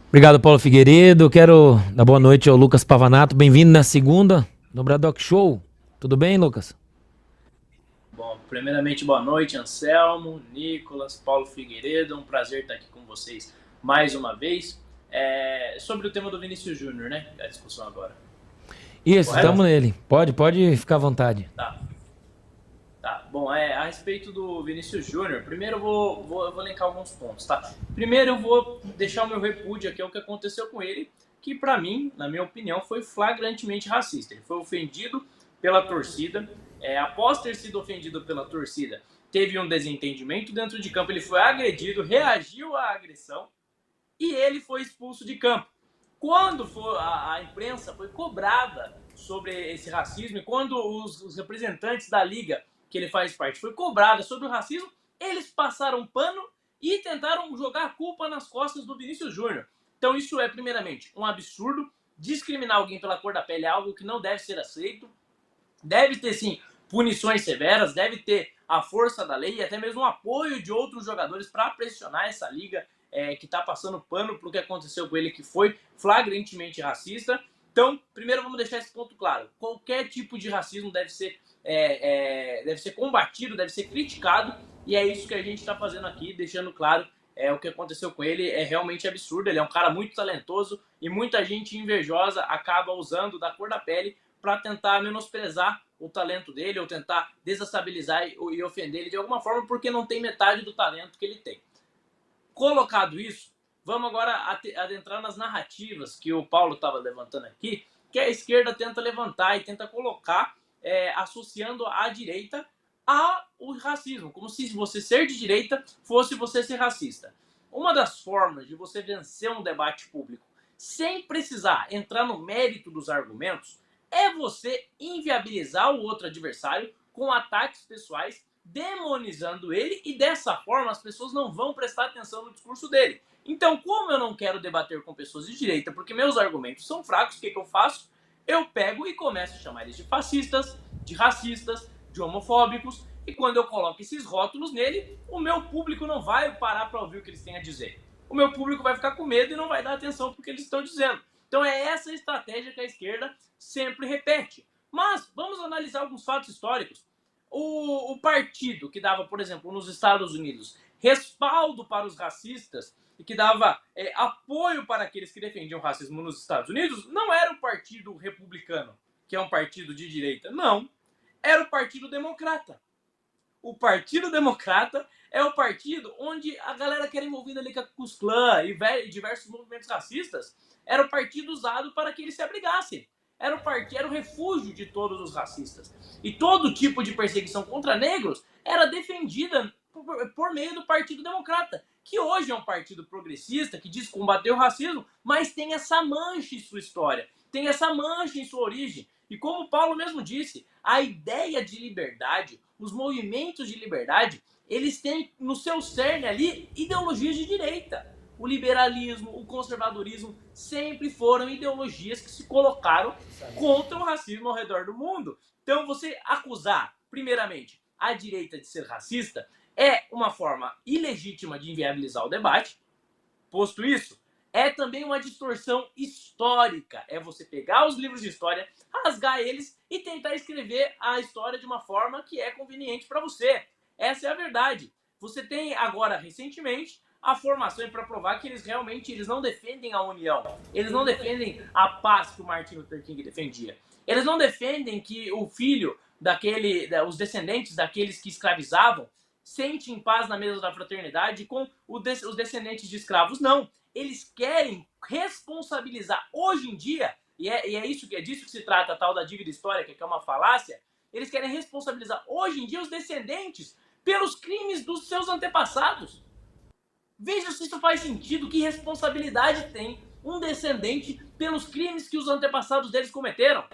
Obrigado, Paulo Figueiredo. Quero dar boa noite ao Lucas Pavanato. Bem-vindo na segunda no Bradock Show. Tudo bem, Lucas? Bom, primeiramente, boa noite, Anselmo, Nicolas, Paulo Figueiredo. Um prazer estar aqui com vocês mais uma vez. Sobre o tema do Vinícius Júnior, né? A discussão agora. Isso, Correto? estamos nele. Pode ficar à vontade. Tá. Tá. Bom, a respeito do Vinícius Júnior, primeiro eu vou elencar alguns pontos, tá? Primeiro eu vou deixar o meu repúdio aqui ao que aconteceu com ele, que pra mim, na minha opinião, foi flagrantemente racista. Ele foi ofendido pela torcida. Após ter sido ofendido pela torcida, teve um desentendimento dentro de campo, ele foi agredido, reagiu à agressão e ele foi expulso de campo. Quando a imprensa foi cobrada sobre esse racismo e quando os representantes da liga que ele faz parte foi cobrada sobre o racismo, eles passaram pano e tentaram jogar a culpa nas costas do Vinícius Júnior. Então isso é, primeiramente, um absurdo. Discriminar alguém pela cor da pele é algo que não deve ser aceito. Deve ter, sim, punições severas, deve ter a força da lei e até mesmo o apoio de outros jogadores para pressionar essa liga que está passando pano para o que aconteceu com ele, que foi flagrantemente racista. Então, primeiro vamos deixar esse ponto claro. Qualquer tipo de racismo deve ser combatido, deve ser criticado, e é isso que a gente está fazendo aqui, deixando claro o que aconteceu com ele é realmente absurdo. Ele é um cara muito talentoso e muita gente invejosa acaba usando da cor da pele para tentar menosprezar o talento dele ou tentar desestabilizar e ofender ele de alguma forma porque não tem metade do talento que ele tem. Colocado isso, vamos agora adentrar nas narrativas que o Paulo estava levantando aqui, que a esquerda tenta levantar e tenta colocar associando a direita ao racismo, como se você ser de direita fosse você ser racista. Uma das formas de você vencer um debate público sem precisar entrar no mérito dos argumentos é você inviabilizar o outro adversário com ataques pessoais, demonizando ele, e dessa forma as pessoas não vão prestar atenção no discurso dele. Então, como eu não quero debater com pessoas de direita porque meus argumentos são fracos, o que eu faço? Eu pego e começo a chamar eles de fascistas, de racistas, de homofóbicos, e quando eu coloco esses rótulos nele, o meu público não vai parar para ouvir o que eles têm a dizer. O meu público vai ficar com medo e não vai dar atenção para o que eles estão dizendo. Então é essa estratégia que a esquerda sempre repete. Mas vamos analisar alguns fatos históricos. O partido que dava, por exemplo, nos Estados Unidos, respaldo para os racistas e que dava apoio para aqueles que defendiam o racismo nos Estados Unidos, não era o Partido Republicano, que é um partido de direita. Não. Era o Partido Democrata. O Partido Democrata é o partido onde a galera que era envolvida ali com a Ku Klux Klan e diversos movimentos racistas era o partido usado para que eles se abrigassem. Era o refúgio de todos os racistas. E todo tipo de perseguição contra negros era defendida por meio do Partido Democrata, que hoje é um partido progressista, que diz combater o racismo, mas tem essa mancha em sua história, tem essa mancha em sua origem. E como o Paulo mesmo disse, a ideia de liberdade, os movimentos de liberdade, eles têm no seu cerne ali ideologias de direita. O liberalismo, o conservadorismo sempre foram ideologias que se colocaram contra o racismo ao redor do mundo. Então você acusar, primeiramente, a direita de ser racista é uma forma ilegítima de inviabilizar o debate. Posto isso, é também uma distorção histórica. É você pegar os livros de história, rasgar eles e tentar escrever a história de uma forma que é conveniente para você. Essa é a verdade. Você tem agora, recentemente, a formação para provar que eles não defendem a união. Eles não defendem a paz que o Martin Luther King defendia. Eles não defendem que o filho os descendentes daqueles que escravizavam sentem paz na mesa da fraternidade com os descendentes de escravos. Não. Eles querem responsabilizar hoje em dia, e é disso que se trata a tal da dívida histórica, que é uma falácia. Eles querem responsabilizar hoje em dia os descendentes pelos crimes dos seus antepassados. Veja se isso faz sentido. Que responsabilidade tem um descendente pelos crimes que os antepassados deles cometeram?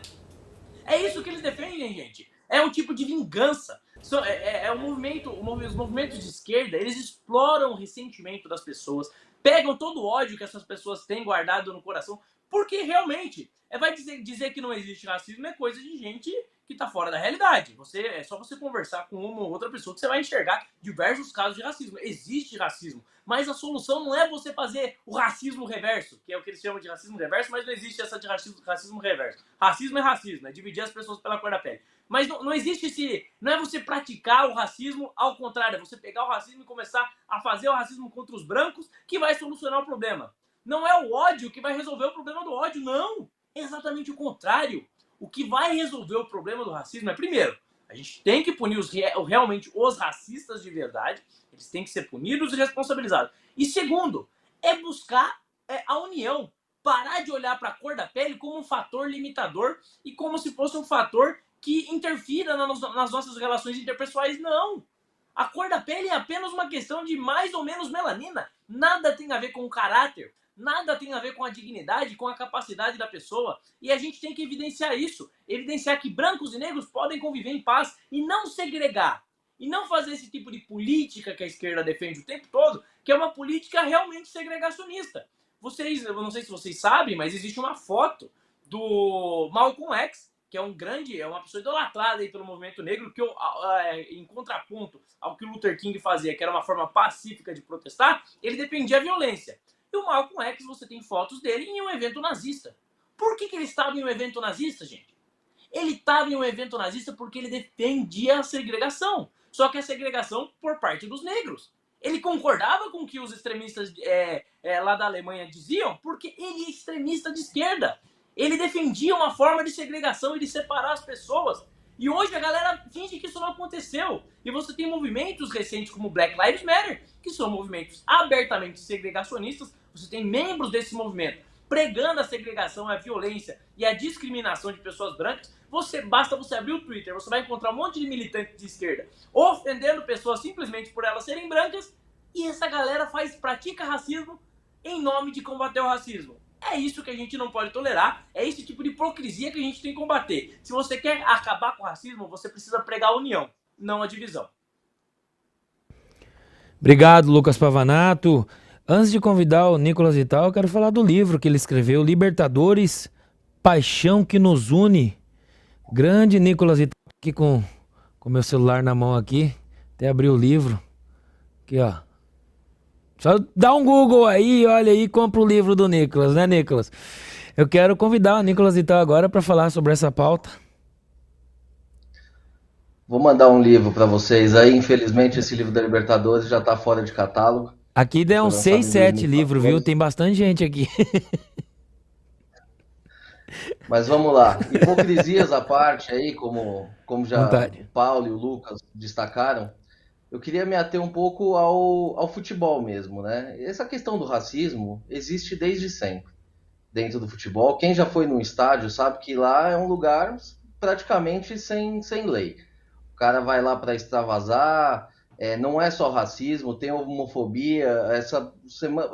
É isso que eles defendem, gente. É um tipo de vingança. Os movimentos de esquerda, eles exploram o ressentimento das pessoas, pegam todo o ódio que essas pessoas têm guardado no coração, porque realmente vai dizer que não existe racismo é coisa de gente que está fora da realidade. É só você conversar com uma ou outra pessoa que você vai enxergar diversos casos de racismo. Existe racismo, mas a solução não é você fazer o racismo reverso, que é o que eles chamam de racismo reverso, mas não existe essa de racismo reverso. Racismo é racismo, é dividir as pessoas pela cor da pele. Mas não existe esse... Não é você praticar o racismo ao contrário, é você pegar o racismo e começar a fazer o racismo contra os brancos que vai solucionar o problema. Não é o ódio que vai resolver o problema do ódio, não. É exatamente o contrário. O que vai resolver o problema do racismo é, primeiro, a gente tem que punir realmente os racistas de verdade, eles têm que ser punidos e responsabilizados. E segundo, é buscar a união. Parar de olhar para a cor da pele como um fator limitador e como se fosse um fator que interfira nas nossas relações interpessoais. Não! A cor da pele é apenas uma questão de mais ou menos melanina. Nada tem a ver com o caráter. Nada tem a ver com a dignidade, com a capacidade da pessoa. E a gente tem que evidenciar isso. Evidenciar que brancos e negros podem conviver em paz e não segregar. E não fazer esse tipo de política que a esquerda defende o tempo todo, que é uma política realmente segregacionista. Eu não sei se vocês sabem, mas existe uma foto do Malcolm X, que é uma pessoa idolatrada aí pelo movimento negro, que em contraponto ao que o Luther King fazia, que era uma forma pacífica de protestar, ele defendia a violência. E o Malcolm X, você tem fotos dele em um evento nazista. Por que ele estava em um evento nazista, gente? Ele estava em um evento nazista porque ele defendia a segregação. Só que a segregação por parte dos negros. Ele concordava com o que os extremistas lá da Alemanha diziam, porque ele é extremista de esquerda. Ele defendia uma forma de segregação e de separar as pessoas. E hoje a galera finge que isso não aconteceu. E você tem movimentos recentes como Black Lives Matter, que são movimentos abertamente segregacionistas. Você tem membros desse movimento pregando a segregação, a violência e a discriminação de pessoas brancas. Basta você abrir o Twitter, você vai encontrar um monte de militantes de esquerda ofendendo pessoas simplesmente por elas serem brancas. E essa galera pratica racismo em nome de combater o racismo. É isso que a gente não pode tolerar, é esse tipo de hipocrisia que a gente tem que combater. Se você quer acabar com o racismo, você precisa pregar a união, não a divisão. Obrigado, Lucas Pavanato. Antes de convidar o Nicolas Vital, eu quero falar do livro que ele escreveu, Libertadores, Paixão que nos une. Grande Nicolas Vital, aqui com meu celular na mão aqui, até abrir o livro. Aqui, ó. Só dá um Google aí, olha aí, compra o livro do Nicolas, né, Nicolas? Eu quero convidar o Nicolas Vital agora para falar sobre essa pauta. Vou mandar um livro para vocês aí. Infelizmente, esse livro da Libertadores já está fora de catálogo. Aqui deu uns 6, 7 livros, viu? Tem bastante gente aqui. Mas vamos lá. Hipocrisias à parte aí, como já o Paulo e o Lucas destacaram, eu queria me ater um pouco ao futebol mesmo, né? Essa questão do racismo existe desde sempre dentro do futebol. Quem já foi num estádio sabe que lá é um lugar praticamente sem lei. O cara vai lá para extravasar, não é só racismo, tem homofobia.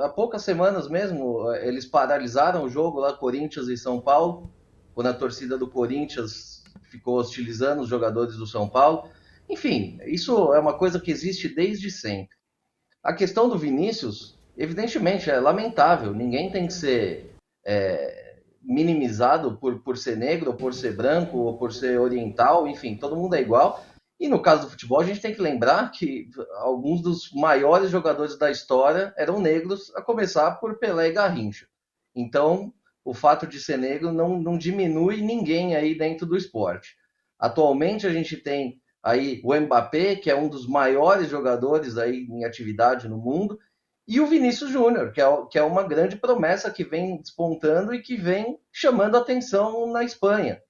Há poucas semanas mesmo, eles paralisaram o jogo lá, Corinthians e São Paulo, quando a torcida do Corinthians ficou hostilizando os jogadores do São Paulo. Enfim, isso é uma coisa que existe desde sempre. A questão do Vinícius, evidentemente, é lamentável. Ninguém tem que ser minimizado por ser negro, ou por ser branco, ou por ser oriental. Enfim, todo mundo é igual. E no caso do futebol, a gente tem que lembrar que alguns dos maiores jogadores da história eram negros, a começar por Pelé e Garrincha. Então, o fato de ser negro não diminui ninguém aí dentro do esporte. Atualmente, a gente tem aí o Mbappé, que é um dos maiores jogadores aí em atividade no mundo, e o Vinícius Júnior, que é uma grande promessa que vem despontando e que vem chamando atenção na Espanha.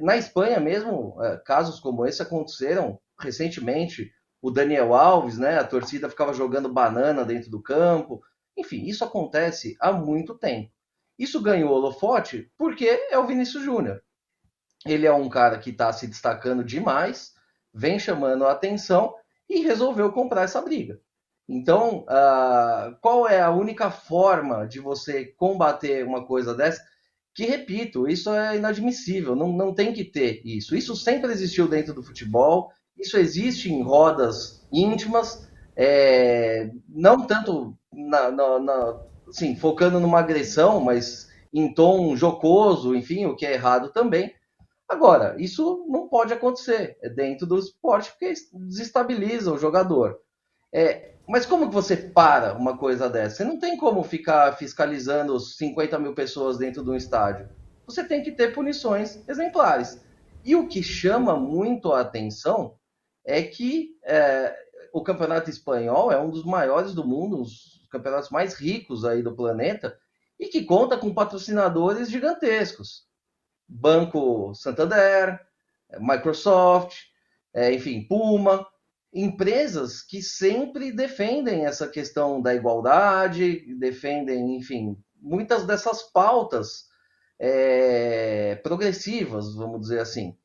Na Espanha mesmo, casos como esse aconteceram recentemente. O Daniel Alves, né, a torcida ficava jogando banana dentro do campo. Enfim, isso acontece há muito tempo. Isso ganhou holofote porque é o Vinícius Júnior. Ele é um cara que está se destacando demais, vem chamando a atenção e resolveu comprar essa briga. Então, qual é a única forma de você combater uma coisa dessa? Que, repito, isso é inadmissível, não tem que ter isso. Isso sempre existiu dentro do futebol, isso existe em rodas íntimas, não tanto assim, focando numa agressão, mas em tom jocoso, enfim, o que é errado também. Agora, isso não pode acontecer dentro do esporte porque desestabiliza o jogador. Mas como que você para uma coisa dessa? Você não tem como ficar fiscalizando 50 mil pessoas dentro de um estádio. Você tem que ter punições exemplares. E o que chama muito a atenção é que o campeonato espanhol é um dos maiores do mundo, um dos campeonatos mais ricos aí do planeta, e que conta com patrocinadores gigantescos. Banco Santander, Microsoft, enfim, Puma, empresas que sempre defendem essa questão da igualdade, defendem, enfim, muitas dessas pautas progressivas, vamos dizer assim.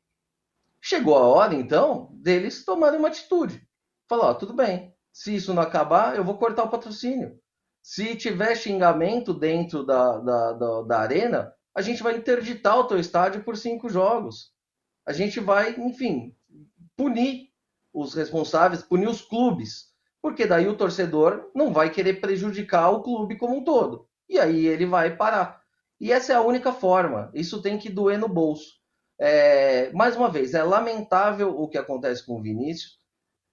Chegou a hora, então, deles tomarem uma atitude. Falar, tudo bem, se isso não acabar, eu vou cortar o patrocínio. Se tiver xingamento dentro da arena, a gente vai interditar o teu estádio por 5 jogos. A gente vai, enfim, punir os responsáveis, punir os clubes, porque daí o torcedor não vai querer prejudicar o clube como um todo. E aí ele vai parar. E essa é a única forma. Isso tem que doer no bolso. Mais uma vez, é lamentável o que acontece com o Vinícius.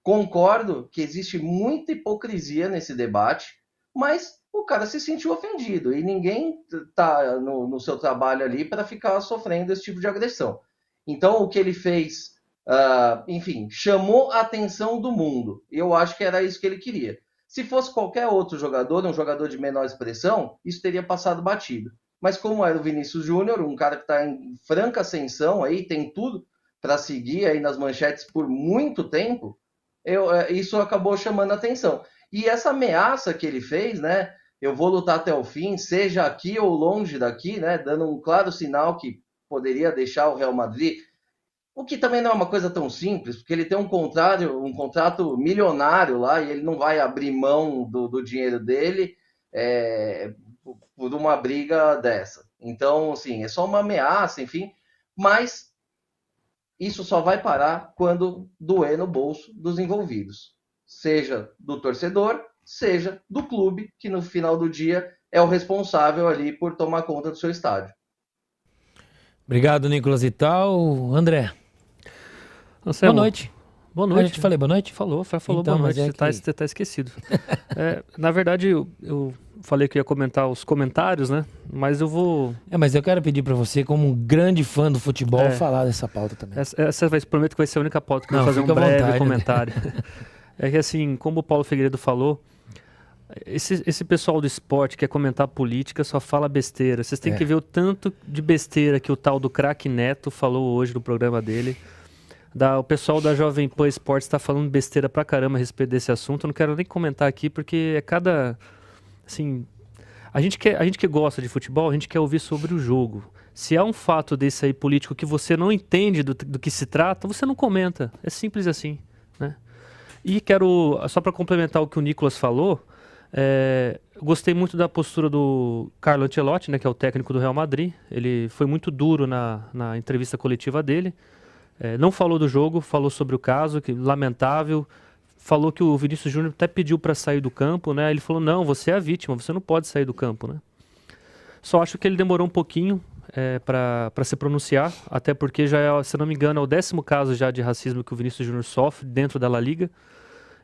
Concordo que existe muita hipocrisia nesse debate, mas o cara se sentiu ofendido e ninguém está no seu trabalho ali para ficar sofrendo esse tipo de agressão. Então, o que ele fez, enfim, chamou a atenção do mundo. E eu acho que era isso que ele queria. Se fosse qualquer outro jogador, um jogador de menor expressão, isso teria passado batido. Mas como era o Vinícius Júnior, um cara que está em franca ascensão, aí tem tudo para seguir aí nas manchetes por muito tempo, isso acabou chamando a atenção. E essa ameaça que ele fez, né? Eu vou lutar até o fim, seja aqui ou longe daqui, né? Dando um claro sinal que poderia deixar o Real Madrid, o que também não é uma coisa tão simples, porque ele tem um contrato milionário lá e ele não vai abrir mão do dinheiro dele por uma briga dessa. Então, assim, é só uma ameaça, enfim, mas isso só vai parar quando doer no bolso dos envolvidos, seja do torcedor, seja do clube, que no final do dia é o responsável ali por tomar conta do seu estádio. Obrigado, Nicolas e tal. André, Anselmo, boa noite. Boa noite. A gente falei boa noite? Falou Então, boa noite, mas você tá esquecido. Na verdade, eu falei que ia comentar os comentários, né? Mas eu vou... mas eu quero pedir pra você, como um grande fã do futebol, falar dessa pauta também. Prometo que vai ser a única pauta que eu Não, vou fazer fica um à breve vontade, comentário. É que assim, como o Paulo Figueiredo falou, esse pessoal do esporte que quer comentar política só fala besteira. Vocês têm que ver o tanto de besteira que o tal do craque Neto falou hoje no programa dele. O pessoal da Jovem Pan Esportes está falando besteira pra caramba a respeito desse assunto. Eu não quero nem comentar aqui, porque assim, a gente que gosta de futebol, a gente quer ouvir sobre o jogo. Se há um fato desse aí político que você não entende do que se trata, você não comenta. É simples assim, né? E só para complementar o que o Nicolas falou, eu gostei muito da postura do Carlo Ancelotti, né, que é o técnico do Real Madrid. Ele foi muito duro na entrevista coletiva dele. Não falou do jogo, falou sobre o caso, que lamentável. Falou que o Vinícius Júnior até pediu para sair do campo, né? Ele falou, não, você é a vítima, você não pode sair do campo, né? Só acho que ele demorou um pouquinho para se pronunciar, até porque já é, se não me engano, é o 10º caso já de racismo que o Vinícius Júnior sofre dentro da La Liga.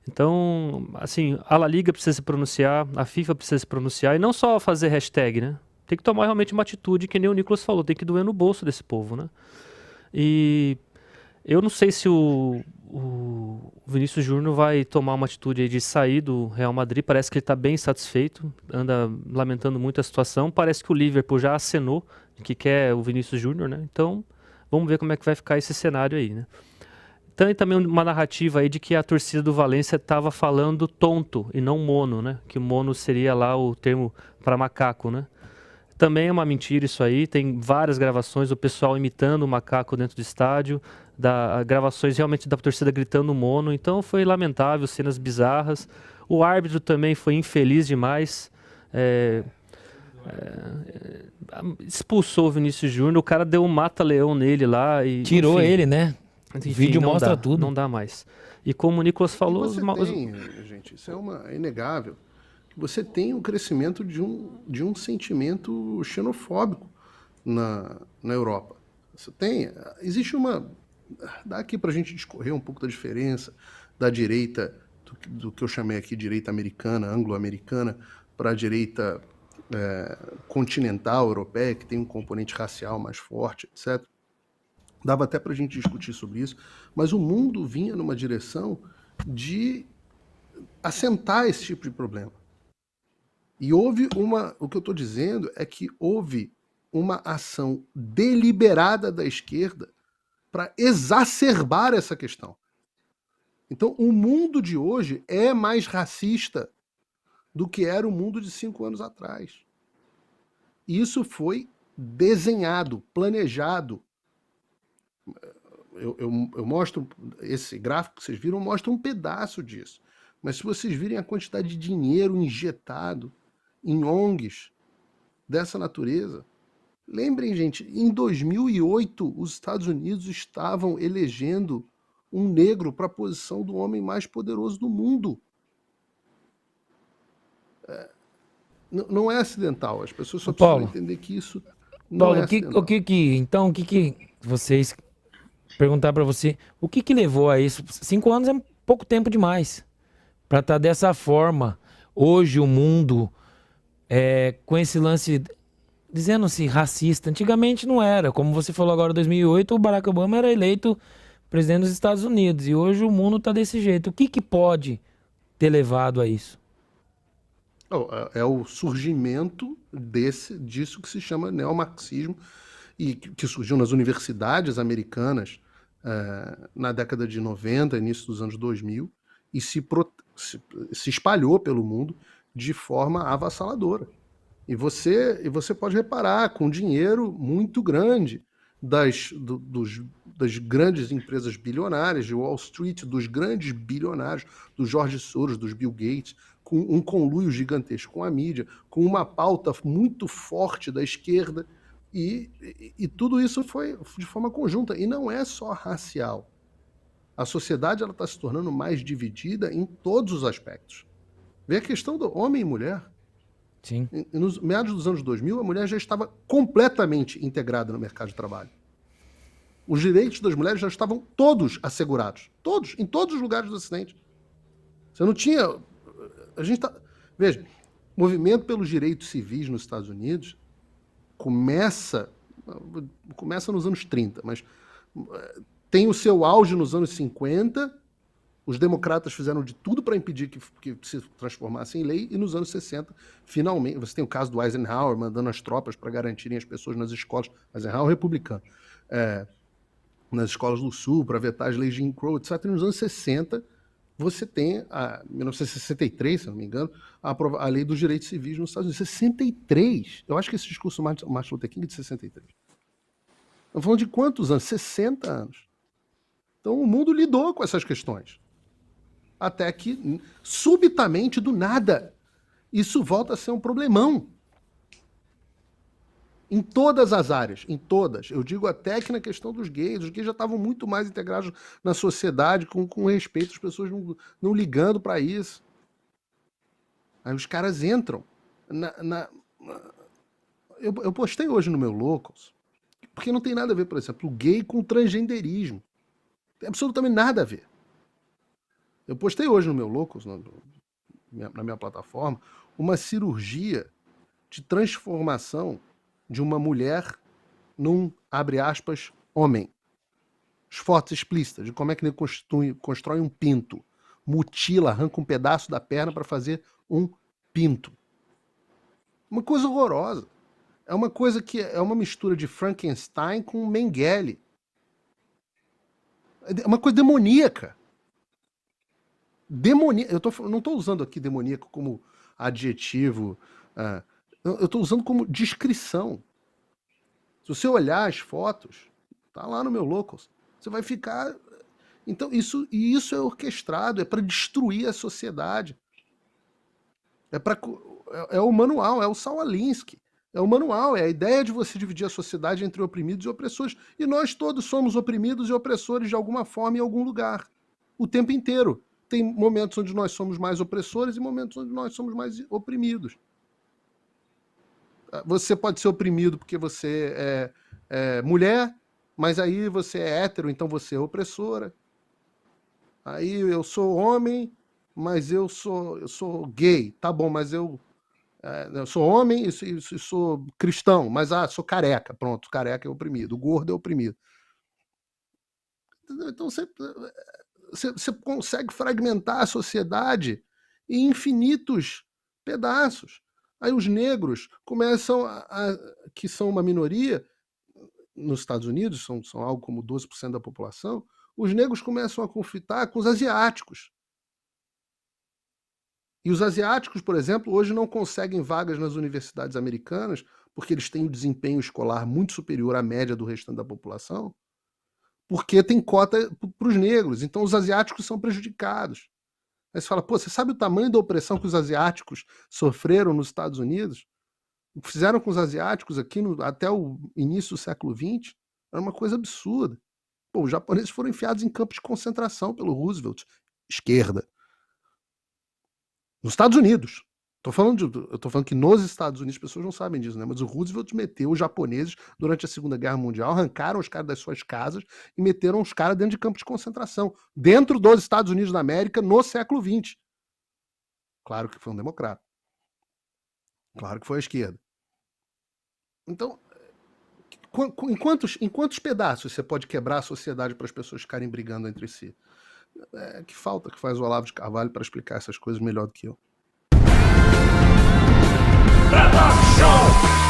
Então, assim, a La Liga precisa se pronunciar, a FIFA precisa se pronunciar, e não só fazer hashtag, né? Tem que tomar realmente uma atitude, que nem o Nicolas falou, tem que doer no bolso desse povo, né? E eu não sei se o Vinícius Júnior vai tomar uma atitude aí de sair do Real Madrid. Parece que ele está bem satisfeito, anda lamentando muito a situação. Parece que o Liverpool já acenou que quer o Vinícius Júnior, né? Então, vamos ver como é que vai ficar esse cenário aí, né? Tem também uma narrativa aí de que a torcida do Valência estava falando tonto e não mono, né? Que mono seria lá o termo para macaco, né? Também é uma mentira isso aí, tem várias gravações do pessoal imitando o macaco dentro do estádio, gravações realmente da torcida gritando mono, então foi lamentável, cenas bizarras. O árbitro também foi infeliz demais, expulsou o Vinícius Júnior, o cara deu um mata-leão nele lá. E tirou enfim, ele, né? O vídeo mostra tudo. Não dá mais. E como o Nicolas falou... Gente, isso é inegável. Você tem o crescimento de um sentimento xenofóbico na Europa. Você tem. Existe uma. Dá aqui para a gente discorrer um pouco da diferença da direita, do que eu chamei aqui de direita americana, anglo-americana, para a direita continental europeia, que tem um componente racial mais forte, etc. Dava até para a gente discutir sobre isso, mas o mundo vinha numa direção de assentar esse tipo de problema. E houve o que eu estou dizendo é que houve uma ação deliberada da esquerda para exacerbar essa questão. Então, o mundo de hoje é mais racista do que era o mundo de 5 anos atrás. Isso foi desenhado, planejado. Eu mostro, esse gráfico que vocês viram mostra um pedaço disso. Mas se vocês virem a quantidade de dinheiro injetado em ONGs dessa natureza, lembrem, gente, em 2008 os Estados Unidos estavam elegendo um negro para a posição do homem mais poderoso do mundo. Não é acidental. As pessoas só precisam entender que isso não é acidental. Então, o que vocês... Perguntar para você, o que levou a isso? 5 anos é pouco tempo demais para estar dessa forma. Hoje o mundo, com esse lance, dizendo-se racista, antigamente não era. Como você falou agora, em 2008, o Barack Obama era eleito presidente dos Estados Unidos. E hoje o mundo está desse jeito. O que pode ter levado a isso? É o surgimento disso que se chama neomarxismo, e que surgiu nas universidades americanas na década de 90, início dos anos 2000, e se espalhou pelo mundo de forma avassaladora. E você pode reparar, com dinheiro muito grande das grandes empresas bilionárias, de Wall Street, dos grandes bilionários, do George Soros, dos Bill Gates, com um conluio gigantesco com a mídia, com uma pauta muito forte da esquerda, e tudo isso foi de forma conjunta. E não é só racial. A sociedade está se tornando mais dividida em todos os aspectos. Vê a questão do homem e mulher. Sim. Nos meados dos anos 2000, a mulher já estava completamente integrada no mercado de trabalho. Os direitos das mulheres já estavam todos assegurados. Todos, em todos os lugares do Ocidente. Você não tinha... Veja, o movimento pelos direitos civis nos Estados Unidos começa nos anos 30, mas tem o seu auge nos anos 50. Os democratas fizeram de tudo para impedir que se transformasse em lei, e nos anos 60, finalmente, você tem o caso do Eisenhower mandando as tropas para garantirem as pessoas nas escolas, Eisenhower republicano, nas escolas do Sul, para vetar as leis de Jim Crow, etc. E nos anos 60, você tem, em 1963, se não me engano, a lei dos direitos civis nos Estados Unidos. 63! Eu acho que esse discurso do Martin Luther King é de 63. Estamos falando de quantos anos? 60 anos. Então o mundo lidou com essas questões. Até que, subitamente, do nada, isso volta a ser um problemão. Em todas as áreas, em todas. Eu digo até que na questão dos gays. Os gays já estavam muito mais integrados na sociedade, com respeito, as pessoas não ligando para isso. Aí os caras entram. Eu postei hoje no meu Locals, porque não tem nada a ver, por exemplo, o gay com o transgenderismo. Tem absolutamente nada a ver. Eu postei hoje no meu Locals, na minha plataforma, uma cirurgia de transformação de uma mulher num, abre aspas, homem. As fotos explícitas de como é que ele constrói um pinto. Mutila, arranca um pedaço da perna para fazer um pinto. Uma coisa horrorosa. É uma coisa que é uma mistura de Frankenstein com Mengele. É uma coisa demoníaca. Eu não estou usando aqui demoníaco como adjetivo. Eu estou usando como descrição. Se você olhar as fotos, tá lá no meu Locals, você vai ficar... Então, isso é orquestrado, é para destruir a sociedade. É o manual, é o Saul Alinsky. É o manual, é a ideia de você dividir a sociedade entre oprimidos e opressores. E nós todos somos oprimidos e opressores de alguma forma em algum lugar. O tempo inteiro. Tem momentos onde nós somos mais opressores e momentos onde nós somos mais oprimidos. Você pode ser oprimido porque você é mulher, mas aí você é hétero, então você é opressora. Aí eu sou homem, mas eu sou gay. Tá bom, mas eu sou homem e sou cristão, mas sou careca. Pronto, careca é oprimido, o gordo é oprimido. Então você consegue fragmentar a sociedade em infinitos pedaços. Aí os negros começam que são uma minoria, nos Estados Unidos, são algo como 12% da população, os negros começam a conflitar com os asiáticos. E os asiáticos, por exemplo, hoje não conseguem vagas nas universidades americanas porque eles têm um desempenho escolar muito superior à média do restante da população, porque tem cota para os negros. Então os asiáticos são prejudicados. Aí você fala, pô, você sabe o tamanho da opressão que os asiáticos sofreram nos Estados Unidos? O que fizeram com os asiáticos aqui até o início do século XX era uma coisa absurda. Pô, os japoneses foram enfiados em campos de concentração pelo Roosevelt, esquerda. Nos Estados Unidos. Eu tô falando que nos Estados Unidos as pessoas não sabem disso, né? Mas o Roosevelt meteu os japoneses durante a Segunda Guerra Mundial, arrancaram os caras das suas casas e meteram os caras dentro de campos de concentração, dentro dos Estados Unidos da América, no século XX. Claro que foi um democrata. Claro que foi a esquerda. Então, em quantos pedaços você pode quebrar a sociedade para as pessoas ficarem brigando entre si? Que falta que faz o Olavo de Carvalho para explicar essas coisas melhor do que eu. Show!